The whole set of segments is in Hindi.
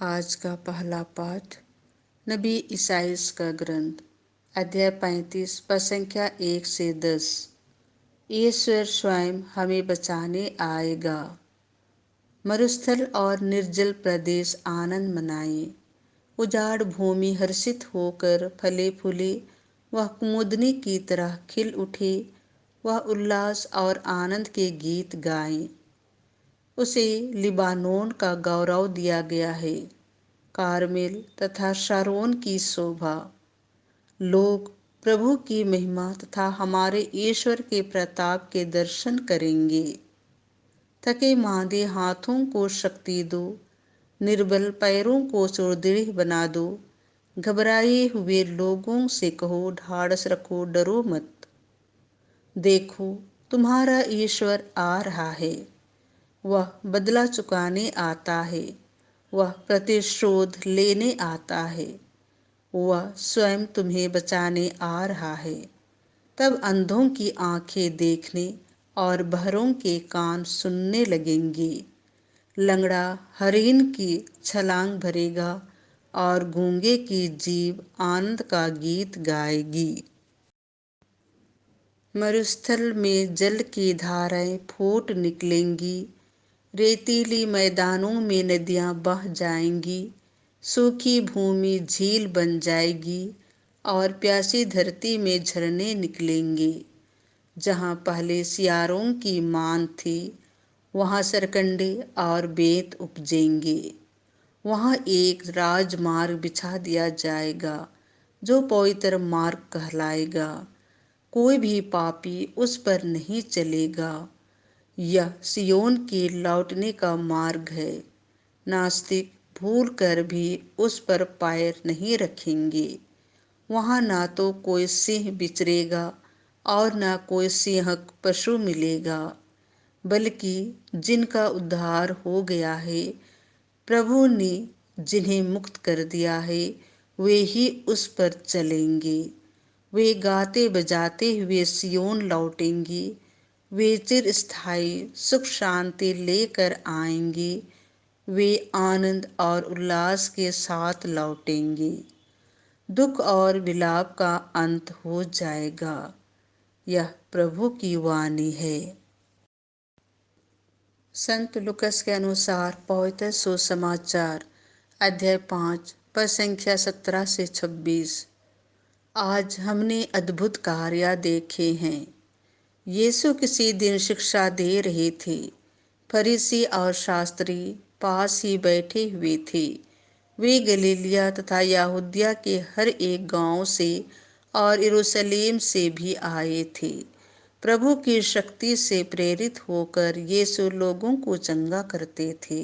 आज का पहला पाठ नबी ईसाइस का ग्रंथ अध्याय 35 पद संख्या 1 से 10। ईश्वर स्वयं हमें बचाने आएगा। मरुस्थल और निर्जल प्रदेश आनंद मनाए। उजाड़ भूमि हर्षित होकर फले फूले, वह कुमुदनी की तरह खिल उठे। वह उल्लास और आनंद के गीत गाएं। उसे लिबानोन का गौरव दिया गया है, कारमेल तथा शारोन की शोभा। लोग प्रभु की महिमा तथा हमारे ईश्वर के प्रताप के दर्शन करेंगे। थके मांदे हाथों को शक्ति दो, निर्बल पैरों को सुदृढ़ बना दो। घबराए हुए लोगों से कहो, ढाढ़स रखो, डरो मत। देखो, तुम्हारा ईश्वर आ रहा है। वह बदला चुकाने आता है। वह प्रतिशोध लेने आता है। वह स्वयं तुम्हें बचाने आ रहा है। तब अंधों की आंखें देखने और बहरों के कान सुनने लगेंगे। लंगड़ा हरिन की छलांग भरेगा और गूंगे की जीभ आनंद का गीत गाएगी। मरुस्थल में जल की धाराएं फूट निकलेंगी। रेतीली मैदानों में नदियां बह जाएंगी। सूखी भूमि झील बन जाएगी और प्यासी धरती में झरने निकलेंगे। जहां पहले सियारों की मान थी, वहां सरकंडे और बेंत उपजेंगे। वहां एक राजमार्ग बिछा दिया जाएगा जो पवित्र मार्ग कहलाएगा। कोई भी पापी उस पर नहीं चलेगा। यह सियोन के लौटने का मार्ग है। नास्तिक भूल कर भी उस पर पैर नहीं रखेंगे। वहां ना तो कोई सिंह विचरेगा और ना कोई सिंहक पशु मिलेगा, बल्कि जिनका उद्धार हो गया है, प्रभु ने जिन्हें मुक्त कर दिया है, वे ही उस पर चलेंगे। वे गाते बजाते हुए सियोन लौटेंगे। वे चिरस्थायी सुख शांति लेकर आएंगे। वे आनंद और उल्लास के साथ लौटेंगे। दुख और विलाप का अंत हो जाएगा। यह प्रभु की वाणी है। संत लुकस के अनुसार पवित्र सुसमाचार अध्याय 5 पद संख्या 17 से 26। आज हमने अद्भुत कार्य देखे हैं। यीशु किसी दिन शिक्षा दे रहे थे। फरीसी और शास्त्री पास ही बैठे हुए थे। वे गलीलिया तथा यहूदिया के हर एक गांव से और यरूशलेम से भी आए थे। प्रभु की शक्ति से प्रेरित होकर यीशु लोगों को चंगा करते थे।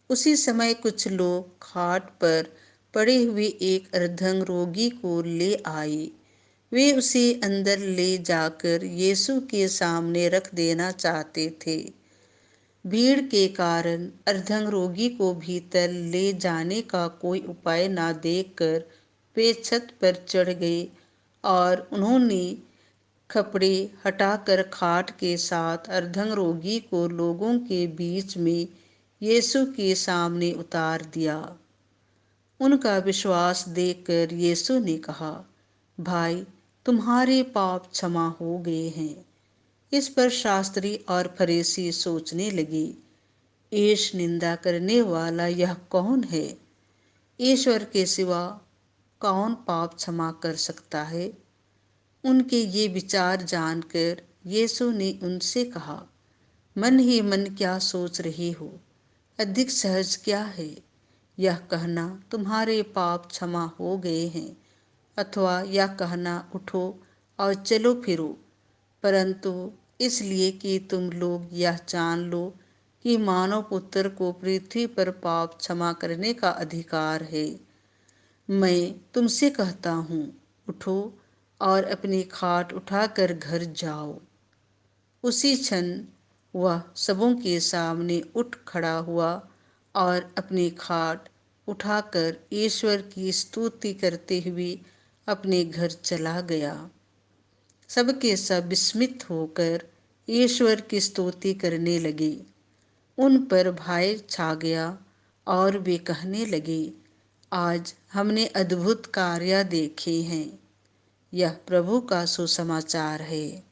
उसी समय कुछ लोग खाट पर पड़े हुए एक अर्धंग रोगी को ले आए। वे उसे अंदर ले जाकर यीशु के सामने रख देना चाहते थे। भीड़ के कारण अर्धंग रोगी को भीतर ले जाने का कोई उपाय न देखकर वे छत पर चढ़ गए और उन्होंने कपड़े हटाकर खाट के साथ अर्धंग रोगी को लोगों के बीच में यीशु के सामने उतार दिया। उनका विश्वास देखकर यीशु ने कहा, भाई, तुम्हारे पाप क्षमा हो गए हैं। इस पर शास्त्री और फरीसी सोचने लगे, ईश निंदा करने वाला यह कौन है? ईश्वर के सिवा कौन पाप क्षमा कर सकता है? उनके ये विचार जानकर यीशु ने उनसे कहा, मन ही मन क्या सोच रहे हो? अधिक सहज क्या है, यह कहना तुम्हारे पाप क्षमा हो गए हैं, अथवा यह कहना उठो और चलो फिरो? परंतु इसलिए कि तुम लोग यह जान लो कि मानव पुत्र को पृथ्वी पर पाप क्षमा करने का अधिकार है। मैं तुमसे कहता हूँ, उठो और अपनी खाट उठाकर घर जाओ। उसी क्षण वह सबों के सामने उठ खड़ा हुआ और अपनी खाट उठाकर ईश्वर की स्तुति करते हुए अपने घर चला गया। सबके सब विस्मित होकर ईश्वर की स्तुति करने लगे। उन पर भय छा गया और वे कहने लगे, आज हमने अद्भुत कार्य देखे हैं। यह प्रभु का सुसमाचार है।